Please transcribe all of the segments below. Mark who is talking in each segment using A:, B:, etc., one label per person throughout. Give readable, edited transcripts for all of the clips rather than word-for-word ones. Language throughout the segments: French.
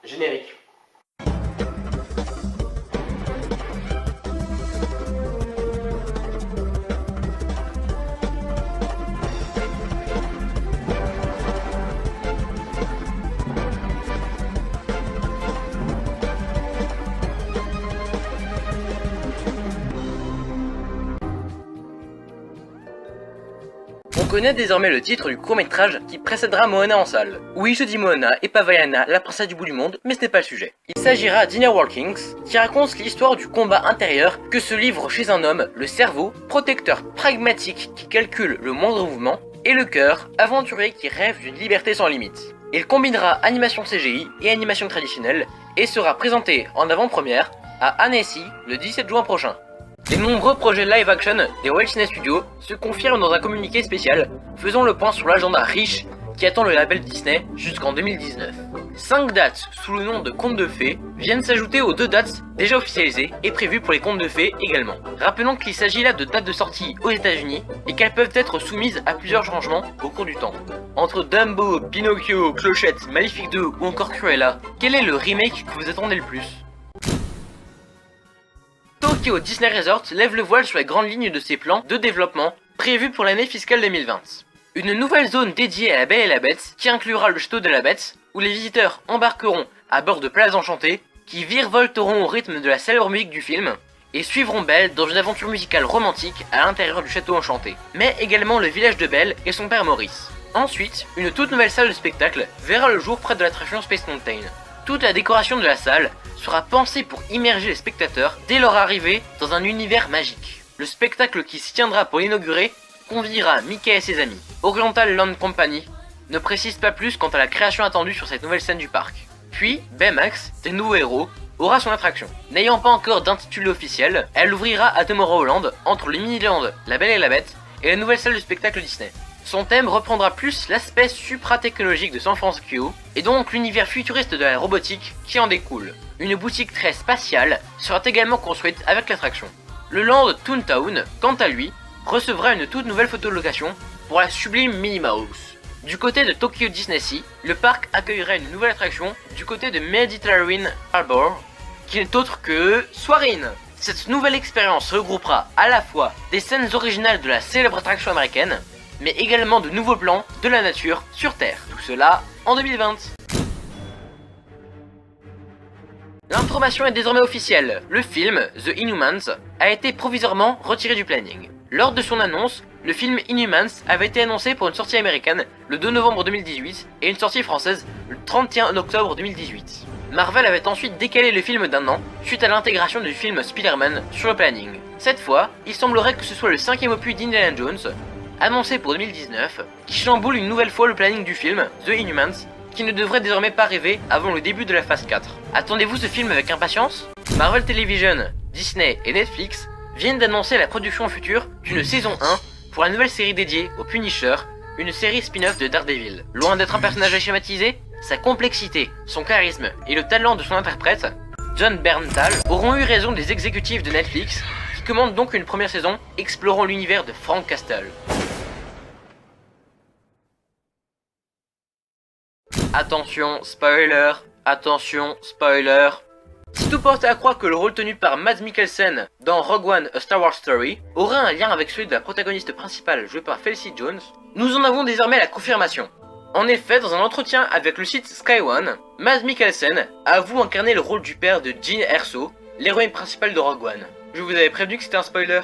A: Générique. On connaît désormais le titre du court-métrage qui précédera Moana en salle. Oui, je dis Moana et pas Vaiana, la princesse du bout du monde, mais ce n'est pas le sujet. Il s'agira d'Inner Workings, qui raconte l'histoire du combat intérieur que se livre chez un homme le cerveau, protecteur pragmatique qui calcule le moindre mouvement, et le cœur, aventurier qui rêve d'une liberté sans limite. Il combinera animation CGI et animation traditionnelle, et sera présenté en avant-première à Annecy le 17 juin prochain. Les nombreux projets live-action des Walt Disney Studios se confirment dans un communiqué spécial, faisant le point sur l'agenda riche qui attend le label Disney jusqu'en 2019. 5 dates sous le nom de Contes de Fées viennent s'ajouter aux 2 dates déjà officialisées et prévues pour les Contes de Fées également. Rappelons qu'il s'agit là de dates de sortie aux États-Unis et qu'elles peuvent être soumises à plusieurs changements au cours du temps. Entre Dumbo, Pinocchio, Clochette, Maléfique 2 ou encore Cruella, quel est le remake que vous attendez le plus ? Tokyo Disney Resort lève le voile sur les grandes lignes de ses plans de développement prévus pour l'année fiscale 2020. Une nouvelle zone dédiée à la Belle et la Bête qui inclura le château de la Bête, où les visiteurs embarqueront à bord de places enchantées qui virevolteront au rythme de la célèbre musique du film et suivront Belle dans une aventure musicale romantique à l'intérieur du château enchanté, mais également le village de Belle et son père Maurice. Ensuite, une toute nouvelle salle de spectacle verra le jour près de l'attraction Space Mountain. Toute la décoration de la salle sera pensée pour immerger les spectateurs dès leur arrivée dans un univers magique. Le spectacle qui s'y tiendra pour l'inaugurer conviera Mickey et ses amis. Oriental Land Company ne précise pas plus quant à la création attendue sur cette nouvelle scène du parc. Puis, Baymax, des nouveaux héros, aura son attraction. N'ayant pas encore d'intitulé officiel, elle ouvrira à Tomorrowland entre le Miniland, la Belle et la Bête et la nouvelle salle de spectacle Disney. Son thème reprendra plus l'aspect supra-technologique de San Francisco et donc l'univers futuriste de la robotique qui en découle. Une boutique très spatiale sera également construite avec l'attraction. Le Land Toontown, quant à lui, recevra une toute nouvelle photolocation pour la sublime Minnie Mouse. Du côté de Tokyo Disney Sea, le parc accueillera une nouvelle attraction du côté de Mediterranean Harbor, qui n'est autre que Soarin'. Cette nouvelle expérience regroupera à la fois des scènes originales de la célèbre attraction américaine, mais également de nouveaux plans de la nature sur Terre. Tout cela en 2020. L'information est désormais officielle. Le film, The Inhumans, a été provisoirement retiré du planning. Lors de son annonce, le film Inhumans avait été annoncé pour une sortie américaine le 2 novembre 2018 et une sortie française le 31 octobre 2018. Marvel avait ensuite décalé le film d'1 an suite à l'intégration du film Spider-Man sur le planning. Cette fois, il semblerait que ce soit le 5e opus d'Indiana Jones, annoncé pour 2019, qui chamboule une nouvelle fois le planning du film, The Inhumans, qui ne devrait désormais pas arriver avant le début de la phase 4. Attendez-vous ce film avec impatience ? Marvel Television, Disney et Netflix viennent d'annoncer la production future d'une saison 1 pour la nouvelle série dédiée au Punisher, une série spin-off de Daredevil. Loin d'être un personnage schématisé, sa complexité, son charisme et le talent de son interprète, Jon Bernthal, auront eu raison des exécutifs de Netflix qui commandent donc une première saison explorant l'univers de Frank Castle. Attention, spoiler, attention, spoiler. Si tout porte à croire que le rôle tenu par Mads Mikkelsen dans Rogue One A Star Wars Story aurait un lien avec celui de la protagoniste principale jouée par Felicity Jones, nous en avons désormais la confirmation. En effet, dans un entretien avec le site Sky One, Mads Mikkelsen avoue incarner le rôle du père de Jyn Erso, l'héroïne principale de Rogue One. Je vous avais prévenu que c'était un spoiler.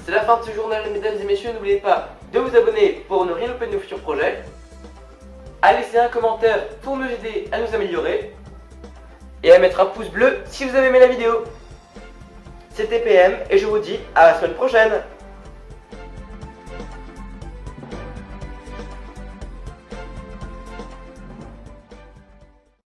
A: C'est la fin de ce journal, mesdames et messieurs, n'oubliez pas de vous abonner pour ne rien louper de nos futurs projets, à laisser un commentaire pour nous aider à nous améliorer, et à mettre un pouce bleu si vous avez aimé la vidéo. C'était PM et je vous dis à la semaine prochaine.